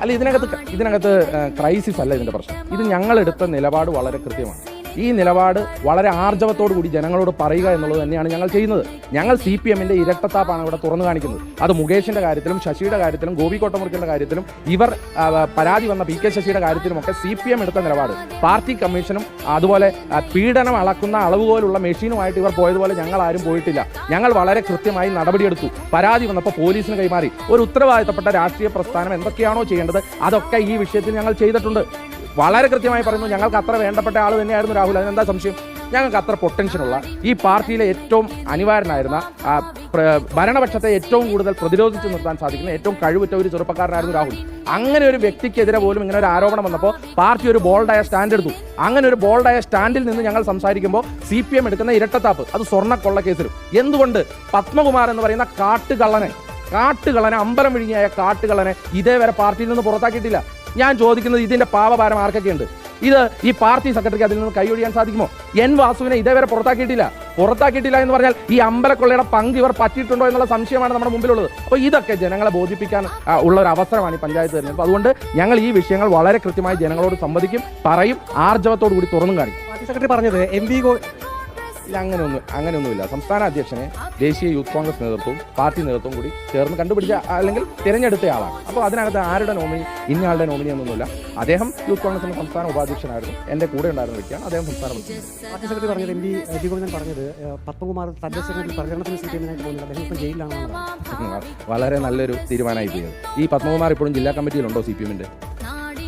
അല്ല, ഇതിനകത്ത് ക്രൈസിസ് അല്ല ഇതിൻ്റെ പ്രശ്നം. ഇത് ഞങ്ങളെടുത്ത നിലപാട് വളരെ കൃത്യമാണ്. ഈ നിലപാട് വളരെ ആർജവത്തോടു കൂടി ജനങ്ങളോട് പറയുക എന്നുള്ളത് തന്നെയാണ് ഞങ്ങൾ ചെയ്യുന്നത്. ഞങ്ങൾ CPM-ന്റെ ഇരട്ടത്താപ്പാണ് ഇവിടെ തുറന്നു കാണിക്കുന്നത്. അത് മുകേഷിൻ്റെ കാര്യത്തിലും ശശിയുടെ കാര്യത്തിലും ഗോപി കോട്ടമുറിക്കലിൻ്റെ കാര്യത്തിലും ഇവർ പരാതി വന്ന PK ശശിയുടെ കാര്യത്തിലുമൊക്കെ CPM എടുത്ത നിലപാട് പാർട്ടി കമ്മീഷനും അതുപോലെ പീഡനം അളക്കുന്ന അളവുപോലുള്ള മെഷീനുമായിട്ട് ഇവർ പോയതുപോലെ ഞങ്ങൾ ആരും പോയിട്ടില്ല. ഞങ്ങൾ വളരെ കൃത്യമായി നടപടിയെടുത്തു. പരാതി വന്നപ്പോൾ പോലീസിന് കൈമാറി. ഒരു ഉത്തരവാദിത്തപ്പെട്ട രാഷ്ട്രീയ പ്രസ്ഥാനം എന്തൊക്കെയാണോ ചെയ്യേണ്ടത് അതൊക്കെ ഈ വിഷയത്തിൽ ഞങ്ങൾ ചെയ്തിട്ടുണ്ട്. വളരെ കൃത്യമായി പറയുന്നു, ഞങ്ങൾക്ക് അത്ര വേണ്ടപ്പെട്ട ആൾ തന്നെയായിരുന്നു രാഹുൽ. അതിനെന്താ സംശയം? ഞങ്ങൾക്ക് അത്ര പൊട്ടൻഷ്യലുള്ള ഈ പാർട്ടിയിലെ ഏറ്റവും അനിവാര്യനായിരുന്ന ഭരണപക്ഷത്തെ ഏറ്റവും കൂടുതൽ പ്രതിരോധിച്ച് നിർത്താൻ സാധിക്കുന്ന ഏറ്റവും കഴിവുറ്റ ഒരു ചെറുപ്പക്കാരനായിരുന്നു രാഹുൽ. അങ്ങനെ ഒരു വ്യക്തിക്കെതിരെ പോലും ഇങ്ങനെ ഒരു ആരോപണം വന്നപ്പോൾ പാർട്ടി ഒരു ബോൾഡായ സ്റ്റാൻഡ് എടുത്തു. അങ്ങനെ ഒരു ബോൾഡായ സ്റ്റാൻഡിൽ നിന്ന് ഞങ്ങൾ സംസാരിക്കുമ്പോൾ CPM എടുക്കുന്ന ഇരട്ടത്താപ്പ്, അത് സ്വർണ്ണക്കൊള്ള കേസിലും. എന്തുകൊണ്ട് പത്മകുമാർ എന്ന് പറയുന്ന കാട്ടുകള്ളനെ അമ്പലം വിഴുങ്ങിയായ കാട്ടുകള്ളനെ ഇതേവരെ പാർട്ടിയിൽ നിന്ന് പുറത്താക്കിയിട്ടില്ല? ഞാൻ ചോദിക്കുന്നത്, ഇതിന്റെ പാവഭാരം ആർക്കൊക്കെയുണ്ട്? ഇത് ഈ പാർട്ടി സെക്രട്ടറിക്ക് അതിൽ നിന്ന് കൈയൊഴിയാൻ സാധിക്കുമോ? N വാസുവിനെ ഇതേവരെ പുറത്താക്കിയിട്ടില്ല എന്ന് പറഞ്ഞാൽ ഈ അമ്പലക്കൊള്ളയുടെ പങ്ക് ഇവർ പറ്റിയിട്ടുണ്ടോ എന്നുള്ള സംശയമാണ് നമ്മുടെ മുമ്പിലുള്ളത്. അപ്പോൾ ഇതൊക്കെ ജനങ്ങളെ ബോധിപ്പിക്കാൻ ഉള്ള ഒരു അവസരമാണ് ഈ പഞ്ചായത്ത് തെരഞ്ഞെടുപ്പ്. അതുകൊണ്ട് ഞങ്ങൾ ഈ വിഷയങ്ങൾ വളരെ കൃത്യമായി ജനങ്ങളോട് സംവദിക്കും, പറയും, ആർജവത്തോടു കൂടി തുറന്നും കാണിക്കും. പാർട്ടി സെക്രട്ടറി പറഞ്ഞത് അങ്ങനെയൊന്നുമില്ല. സംസ്ഥാന അധ്യക്ഷനെ ദേശീയ യൂത്ത് കോൺഗ്രസ് നേതൃത്വവും പാർട്ടി നേതൃത്വവും കൂടി ചേർന്ന് കണ്ടുപിടിച്ച അല്ലെങ്കിൽ തിരഞ്ഞെടുത്ത ആളാണ്. അപ്പോൾ അതിനകത്ത് ആരുടെ നോമിനി ഇന്നയാളുടെ നോമിനി എന്നൊന്നുമില്ല. അദ്ദേഹം യൂത്ത് കോൺഗ്രസിന്റെ സംസ്ഥാന ഉപാധ്യക്ഷനായിരുന്നു, എൻ്റെ കൂടെ ഉണ്ടായിരുന്ന വ്യക്തിയാണ്. അദ്ദേഹം സംസ്ഥാന പ്രസിഡന്റ്. പാർട്ടി സെക്രട്ടറി പറഞ്ഞത് MV ഗോവിന്ദൻ പറഞ്ഞത് പത്മകുമാർ തദ്ദേശ പ്രചരണത്തിന് CPM-നായിട്ട് പോകുന്നില്ല, അദ്ദേഹം ഇപ്പം ജയിലിലാണെന്നാണ്. വളരെ നല്ലൊരു തീരുമാനമായി പോയത്. ഈ പത്മകുമാർ ഇപ്പോഴും ജില്ലാ കമ്മിറ്റിയിലുണ്ടോ CPM-ന്റെ?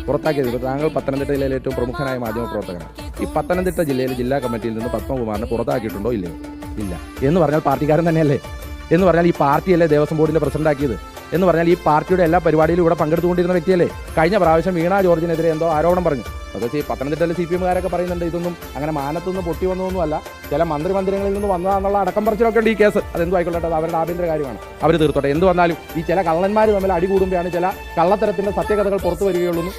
പുറത്താക്കിയത്. ഇപ്പോൾ താങ്കൾ പത്തനംതിട്ട ജില്ലയിലെ ഏറ്റവും പ്രമുഖനായ മാധ്യമപ്രവർത്തകനാണ്. ഈ പത്തനംതിട്ട ജില്ലയിലെ ജില്ലാ കമ്മിറ്റിയിൽ നിന്ന് പത്മകുമാറിനെ പുറത്താക്കിയിട്ടുണ്ടോ? ഇല്ല. എന്ന് പറഞ്ഞാൽ പാർട്ടിക്കാരൻ തന്നെയല്ലേ? എന്ന് പറഞ്ഞാൽ ഈ പാർട്ടിയല്ലേ ദേവസ്വം ബോർഡിൻ്റെ പ്രസിഡന്റ് ആക്കിയത്? എന്ന് പറഞ്ഞാൽ ഈ പാർട്ടിയുടെ എല്ലാ പരിപാടിയിലും ഇവിടെ പങ്കെടുത്തുകൊണ്ടിരുന്ന വ്യക്തിയല്ലേ? കഴിഞ്ഞ പ്രാവശ്യം വീണ ജോർജിനെതിരെ എന്തോ ആരോപണം പറഞ്ഞു. അതൊക്കെ ഈ പത്തനംതിട്ടയിലെ CPM-കാരൊക്കെ പറയുന്നുണ്ട് ഇതൊന്നും അങ്ങനെ മാനത്തുനിന്ന് പൊട്ടി വന്നതൊന്നുമല്ല, ചില മന്ത്രിമന്ദിരങ്ങളിൽ നിന്ന് വന്നതാണെന്നുള്ള അടക്കം പറച്ചിലൊക്കെ ഉണ്ട് ഈ കേസ്. അതെന്തും ആയിക്കൊള്ളട്ടെ, അത് അവരുടെ ആഭ്യന്തര കാര്യമാണ്, അവർ തീർത്തോട്ടെ. എന്ത് വന്നാലും ഈ ചില കള്ളന്മാർ തമ്മിൽ അടികൂടുമ്പോഴാണ് ചില കള്ളത്തരത്തിൻ്റെ സത്യകഥകൾ പുറത്തു വരികയുള്ളൂ.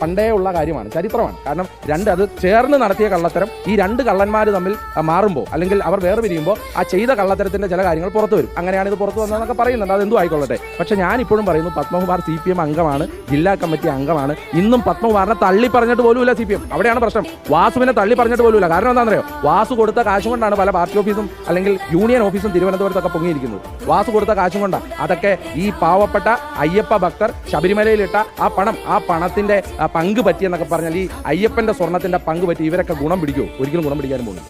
പണ്ടേ ഉള്ള കാര്യമാണ്, ചരിത്രമാണ്. കാരണം അത് ചേർന്ന് നടത്തിയ കള്ളത്തരം ഈ രണ്ട് കള്ളന്മാർ തമ്മിൽ മാറുമ്പോൾ അല്ലെങ്കിൽ അവർ വേർപിരിയുമ്പോൾ ആ ചെയ്ത കള്ളത്തരത്തിൻ്റെ ചില കാര്യങ്ങൾ പുറത്തു വരും. അങ്ങനെയാണ് ഇത് പുറത്തു വന്നതെന്നൊക്കെ പറയുന്നുണ്ട്. അതെന്തും ആയിക്കൊള്ളട്ടെ. പക്ഷേ ഞാൻ ഇപ്പോഴും പറയുന്നു, പത്മകുമാർ CPM അംഗമാണ്, ജില്ലാ കമ്മിറ്റി അംഗമാണ്. ഇന്നും പത്മകുമാറിനെ തള്ളി പറഞ്ഞിട്ട് പോലുമില്ല CPM. അവിടെയാണ് പ്രശ്നം. വാസുവിനെ തള്ളി പറഞ്ഞിട്ട് പോലുമില്ല. കാരണം എന്താണെന്നറിയോ? വാസു കൊടുത്ത കാശും കൊണ്ടാണ് പല പാർട്ടി ഓഫീസും അല്ലെങ്കിൽ യൂണിയൻ ഓഫീസും തിരുവനന്തപുരത്തൊക്കെ പൊങ്ങിയിരിക്കുന്നത്. വാസു കൊടുത്ത കാശും കൊണ്ടാണ്. അതൊക്കെ ഈ പാവപ്പെട്ട അയ്യപ്പ ഭക്തർ ശബരിമലയിലിട്ട ആ പണത്തിന്റെ പങ്ക് പറ്റിയെന്നൊക്കെ പറഞ്ഞാൽ ഈ അയ്യപ്പന്റെ സ്വർണത്തിന്റെ പങ്ക് പറ്റി ഇവരൊക്കെ ഗുണം പിടിക്കുമോ? ഒരിക്കലും ഗുണം പിടിക്കാനും പോകുന്നു.